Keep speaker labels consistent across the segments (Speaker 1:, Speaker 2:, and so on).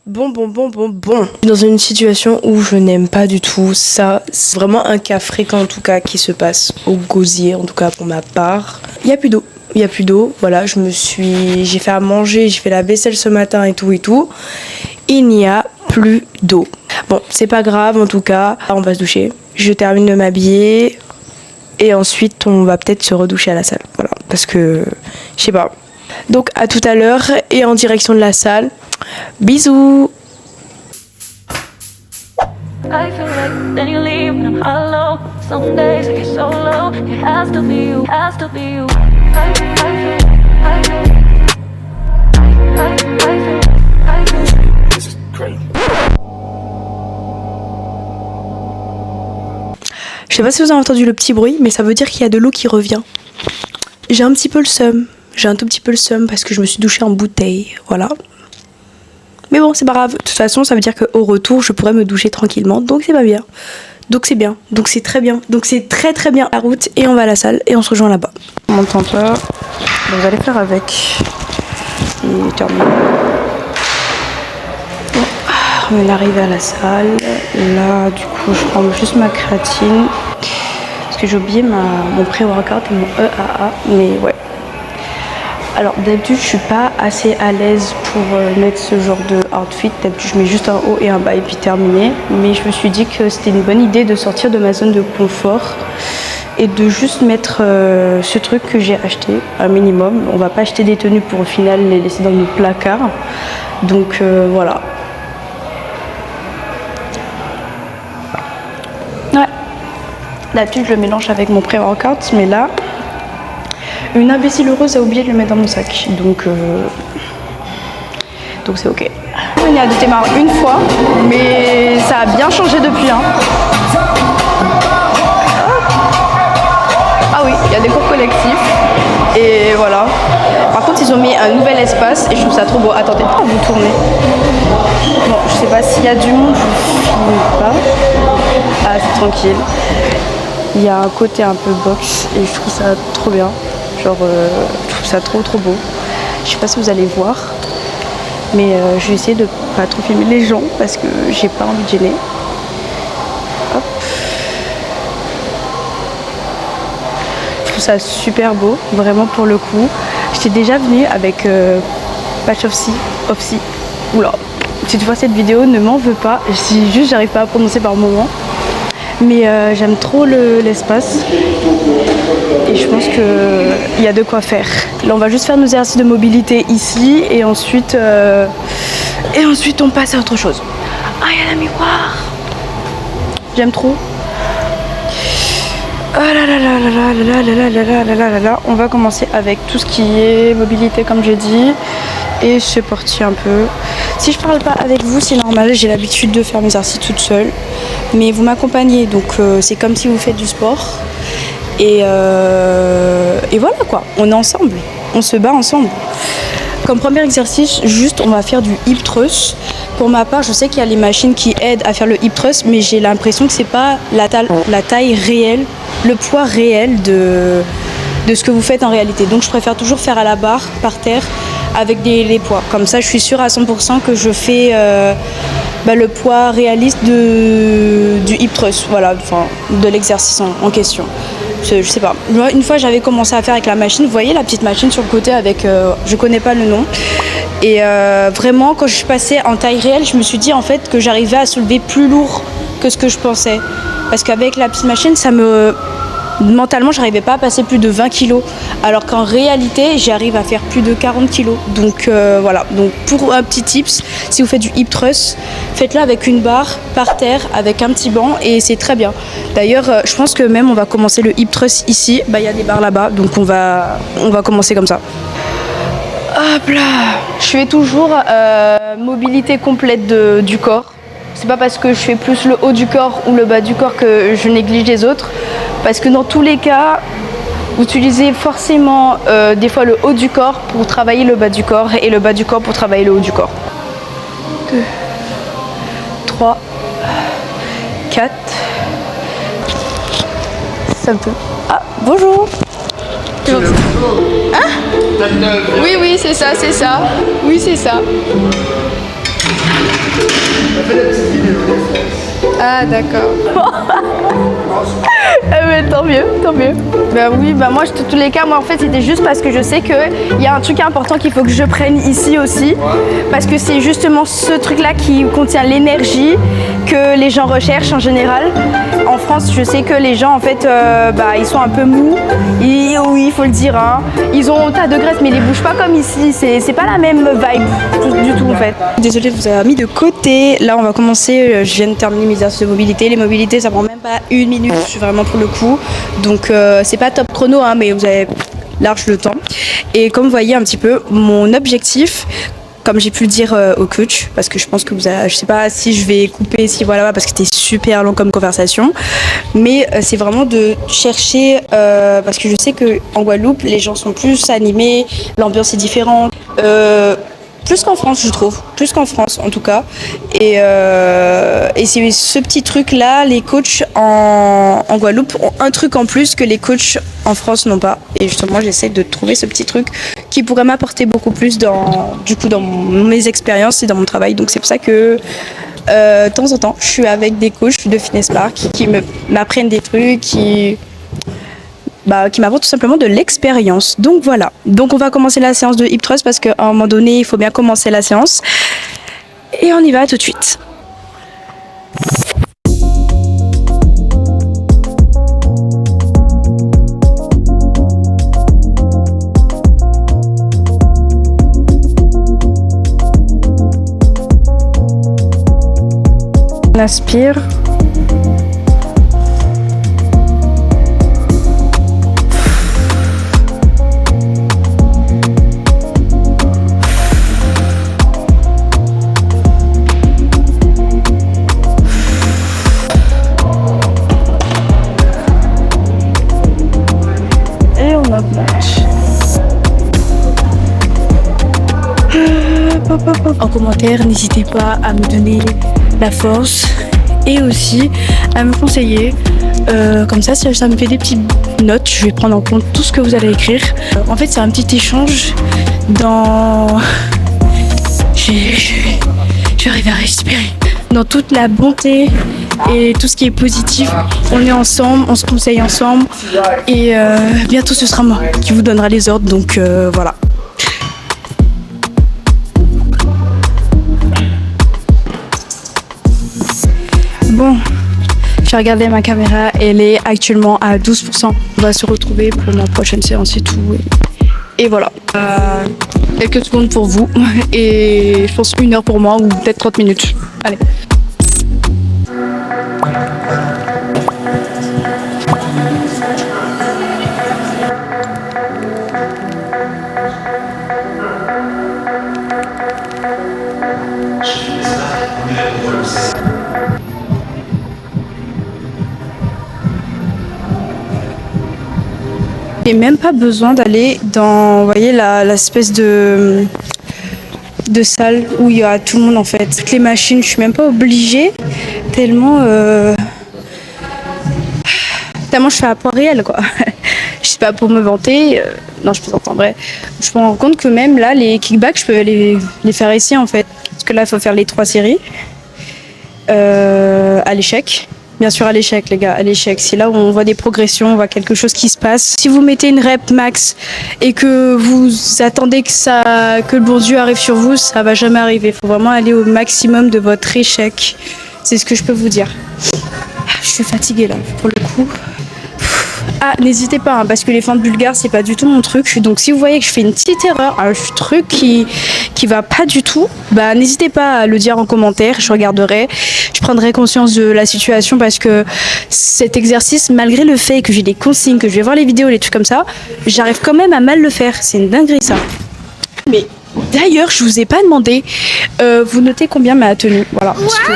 Speaker 1: Bon. Dans une situation où je n'aime pas du tout ça, c'est vraiment un cas fréquent en tout cas qui se passe au gosier, en tout cas pour ma part. Il y a plus d'eau. Voilà, j'ai fait à manger, j'ai fait la vaisselle ce matin et tout. Il n'y a plus d'eau. Bon, c'est pas grave en tout cas, on va se doucher. Je termine de m'habiller et ensuite on va peut-être se redoucher à la salle. Voilà, parce que je sais pas. Donc à tout à l'heure et en direction de la salle. Bisous. I feel like then you leave and I'm hollow. Some days I get so low. It has to be you, has to be you. I feel. This is crazy. Je sais pas si vous avez entendu le petit bruit, mais ça veut dire qu'il y a de l'eau qui revient. J'ai un petit peu le seum. J'ai un tout petit peu le seum parce que je me suis douchée en bouteille. Voilà. Mais bon, c'est pas grave. De toute façon, ça veut dire qu'au retour, je pourrais me doucher tranquillement. Donc c'est pas bien. Donc c'est bien. Donc c'est très bien. Donc c'est très très bien la route. Et on va à la salle et on se rejoint là-bas. On m'entend pas. On va aller faire avec. Et terminer. Bon, on est arrivé à la salle. Là, du coup, je prends juste ma créatine. Parce que j'ai oublié mon pré-workout et mon EAA. Mais ouais. Alors d'habitude je suis pas assez à l'aise pour mettre ce genre de outfit. D'habitude je mets juste un haut et un bas et puis terminé. Mais je me suis dit que c'était une bonne idée de sortir de ma zone de confort et de juste mettre ce truc que j'ai acheté, un minimum. On va pas acheter des tenues pour au final les laisser dans nos placards. Donc voilà. Ouais. D'habitude je le mélange avec mon pré-workout, mais là... Une imbécile heureuse a oublié de le mettre dans mon sac, donc c'est ok. Je suis venue à Détémar une fois, mais ça a bien changé depuis. Hein. Ah oui, il y a des cours collectifs, et voilà. Par contre, ils ont mis un nouvel espace, et je trouve ça trop beau. Attendez, vous tournez. Bon, je sais pas s'il y a du monde, je filme pas. Ah, c'est tranquille. Il y a un côté un peu box, et je trouve ça trop bien. Genre, je trouve ça trop beau. Je sais pas si vous allez voir, mais je vais essayer de pas trop filmer les gens parce que j'ai pas envie de gêner. Hop. Je trouve ça super beau, vraiment pour le coup. J'étais déjà venue avec Patch of Sea. Oula, si tu vois cette vidéo, ne m'en veux pas. Si juste j'arrive pas à prononcer par moment. Mais j'aime trop l'espace et je pense qu'il y a de quoi faire. Là on va juste faire nos exercices de mobilité ici et ensuite on passe à autre chose. Ah, il y a un miroir. J'aime trop. Oh là là là là là là là là là là là là. On va commencer avec tout ce qui est mobilité comme j'ai dit. Et c'est parti un peu. Si je parle pas avec vous, c'est normal, j'ai l'habitude de faire mes exercices toute seule. Mais vous m'accompagnez, donc c'est comme si vous faites du sport. Et voilà quoi, on est ensemble, on se bat ensemble. Comme premier exercice, juste on va faire du hip thrust. Pour ma part, je sais qu'il y a les machines qui aident à faire le hip thrust, mais j'ai l'impression que c'est pas la taille réelle, le poids réel de ce que vous faites en réalité. Donc je préfère toujours faire à la barre, par terre, avec les poids. Comme ça, je suis sûre à 100% que je fais le poids réaliste du hip thrust, voilà, enfin, de l'exercice en question. Je sais pas. Moi, une fois, j'avais commencé à faire avec la machine. Vous voyez la petite machine sur le côté avec, je connais pas le nom. Et vraiment, quand je suis passée en taille réelle, je me suis dit en fait que j'arrivais à soulever plus lourd que ce que je pensais. Parce qu'avec la petite machine, mentalement, j'arrivais pas à passer plus de 20 kilos. Alors qu'en réalité, j'arrive à faire plus de 40 kilos. Donc voilà. Donc pour un petit tips, si vous faites du hip thrust, faites-le avec une barre par terre, avec un petit banc et c'est très bien. D'ailleurs, je pense que même on va commencer le hip thrust ici. Il y a des barres là-bas, donc on va commencer comme ça. Hop là. Je fais toujours mobilité complète du corps. C'est pas parce que je fais plus le haut du corps ou le bas du corps que je néglige les autres. Parce que dans tous les cas, vous utilisez forcément des fois le haut du corps pour travailler le bas du corps et le bas du corps pour travailler le haut du corps. 2, 3, 4, Ça me peut. Ah, bonjour. Hein? Oui, oui, c'est ça, c'est ça. Oui, c'est ça. Ah, d'accord. Ah mais tant mieux, tant mieux. Bah oui, bah moi, de tous les cas, moi en fait, c'était juste parce que je sais qu'il y a un truc important qu'il faut que je prenne ici aussi. Parce que c'est justement ce truc-là qui contient l'énergie que les gens recherchent en général. En France, je sais que les gens, en fait, ils sont un peu mous. Oui, il faut le dire, hein. Ils ont un tas de graisse, mais ils les bougent pas comme ici. C'est pas la même vibe du tout, en fait. Désolée de vous avoir mis de côté. Là, on va commencer. Je viens de terminer mes exercices de mobilité. Les mobilités, ça prend même pas 1 minute, vraiment pour le coup. Donc, c'est pas top chrono, hein, mais vous avez large le temps. Et comme vous voyez un petit peu, mon objectif, comme j'ai pu le dire au coach, parce que je pense que je sais pas si je vais couper ici, voilà, parce que c'était super long comme conversation, mais c'est vraiment de chercher, parce que je sais qu'en Guadeloupe, les gens sont plus animés, l'ambiance est différente, plus qu'en France, je trouve, plus qu'en France en tout cas, et c'est ce petit truc-là, les coachs en Guadeloupe ont un truc en plus que les coachs en France n'ont pas, et justement j'essaie de trouver ce petit truc qui pourrait m'apporter beaucoup plus dans mes expériences et dans mon travail. Donc c'est pour ça que de temps en temps, je suis avec des coachs de Fitness Park qui m'apprennent des trucs, qui m'apportent tout simplement de l'expérience. Donc voilà. Donc on va commencer la séance de hip thrust parce qu'à un moment donné, il faut bien commencer la séance. Et on y va tout de suite. On aspire. Et on augmente. En commentaire, n'hésitez pas à me donner la force et aussi à me conseiller. Comme ça me fait des petites notes, je vais prendre en compte tout ce que vous allez écrire. En fait, c'est un petit échange dans... Je vais arriver à respirer. Dans toute la bonté et tout ce qui est positif. On est ensemble, on se conseille ensemble et bientôt ce sera moi qui vous donnera les ordres, donc voilà. Bon, j'ai regardé ma caméra, elle est actuellement à 12%. On va se retrouver pour ma prochaine séance et tout. Et voilà. Quelques secondes pour vous et je pense 1 heure pour moi ou peut-être 30 minutes. Allez. J'ai même pas besoin d'aller dans, vous voyez, l'espèce de salle où il y a tout le monde en fait. Toutes les machines, je suis même pas obligée tellement je fais à poids réel quoi. Je sais pas pour me vanter, non je plaisante en vrai. Je me rends compte que même là les kickbacks je peux les faire ici en fait. Parce que là il faut faire les 3 séries à l'échec. Bien sûr à l'échec les gars, à l'échec, c'est là où on voit des progressions, on voit quelque chose qui se passe. Si vous mettez une rep max et que vous attendez que le bon Dieu arrive sur vous, ça va jamais arriver. Il faut vraiment aller au maximum de votre échec. C'est ce que je peux vous dire. Je suis fatiguée là, pour le coup. Ah, n'hésitez pas, hein, parce que les fentes bulgares, c'est pas du tout mon truc. Donc si vous voyez que je fais une petite erreur, un truc qui va pas du tout, n'hésitez pas à le dire en commentaire, je regarderai. Je prendrai conscience de la situation parce que cet exercice, malgré le fait que j'ai des consignes, que je vais voir les vidéos, les trucs comme ça, j'arrive quand même à mal le faire. C'est une dinguerie ça. Mais d'ailleurs, je vous ai pas demandé, vous notez combien ma tenue. Voilà. Parce que,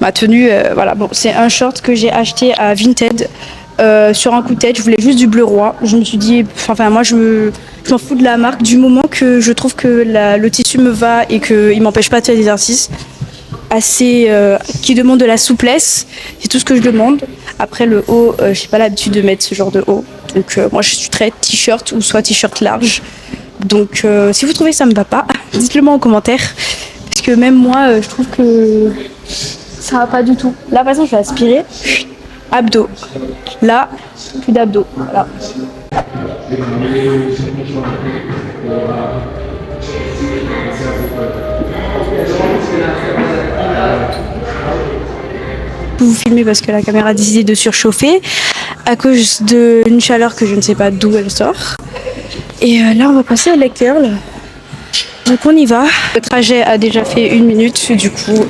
Speaker 1: ma tenue, voilà. Bon, c'est un short que j'ai acheté à Vinted. Sur un coup de tête, je voulais juste du bleu roi. Je me suis dit, moi je m'en fous de la marque du moment que je trouve que le tissu me va et qu'il m'empêche pas de faire l'exercice. assez qui demande de la souplesse. C'est tout ce que je demande. Après le haut, j'ai pas l'habitude de mettre ce genre de haut. Donc moi je suis très t-shirt ou soit t-shirt large. Donc si vous trouvez que ça me va pas, dites-le moi en commentaire. Parce que même moi je trouve que ça va pas du tout. Là par exemple je vais aspirer. Abdos. Là, plus d'abdos. Voilà. Vous filmez parce que la caméra a décidé de surchauffer à cause d'une chaleur que je ne sais pas d'où elle sort. Et là on va passer au leg curl. Donc on y va. Le trajet a déjà fait 1 minute, du coup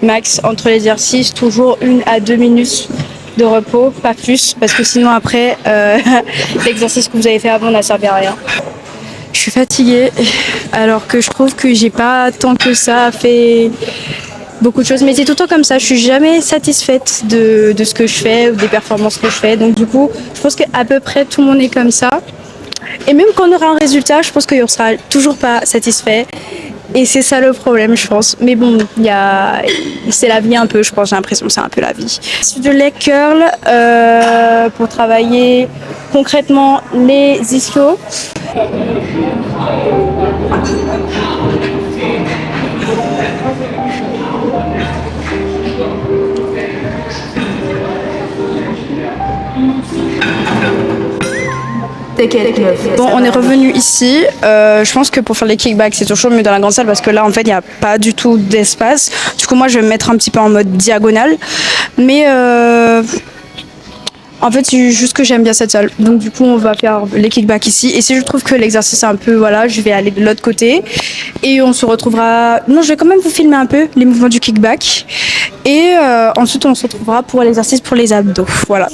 Speaker 1: max entre les exercices, toujours 1 à 2 minutes de repos, pas plus, parce que sinon après l'exercice que vous avez fait avant n'a servi à rien. Je suis fatiguée alors que je trouve que j'ai pas tant que ça fait beaucoup de choses, mais c'est tout le temps comme ça, je suis jamais satisfaite de ce que je fais ou des performances que je fais, donc du coup je pense qu'à peu près tout le monde est comme ça. Et même quand on aura un résultat, je pense qu'on ne sera toujours pas satisfait. Et c'est ça le problème, je pense. Mais bon, c'est la vie un peu, je pense, j'ai l'impression que c'est un peu la vie. C'est de leg curl pour travailler concrètement les ischios. Bon, on est revenu ici. Je pense que pour faire les kickbacks, c'est toujours mieux dans la grande salle parce que là, en fait, il n'y a pas du tout d'espace. Du coup, moi, je vais me mettre un petit peu en mode diagonale. Mais en fait, c'est juste que j'aime bien cette salle. Donc, du coup, on va faire les kickbacks ici. Et si je trouve que l'exercice est un peu, voilà, je vais aller de l'autre côté. Et on se retrouvera... Non, je vais quand même vous filmer un peu les mouvements du kickback. Et ensuite, on se retrouvera pour l'exercice pour les abdos. Voilà.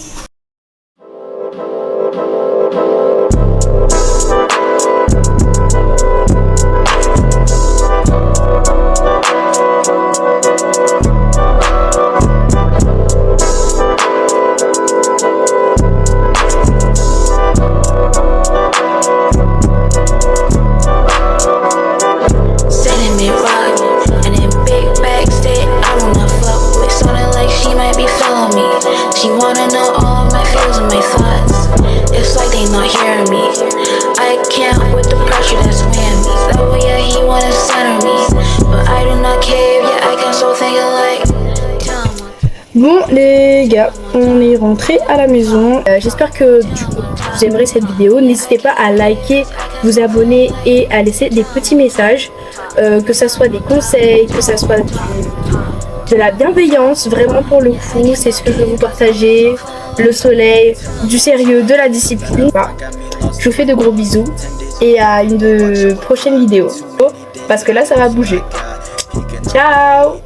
Speaker 2: She wanna know all of my feels and my thoughts. It's like they not hearing me. I can't with the pressure that's weighing me. That way, yeah, he wanna center me, but I do not care. Yeah, I can still think it like.
Speaker 1: Bon les gars, on est rentré à la maison. J'espère que vous aimerez cette vidéo. N'hésitez pas à liker, vous abonner et à laisser des petits messages, que ça soit des conseils, que ça soit de la bienveillance, vraiment pour le coup, c'est ce que je veux vous partager, le soleil, du sérieux, de la discipline. Je vous fais de gros bisous et à une prochaine vidéo, parce que là ça va bouger. Ciao.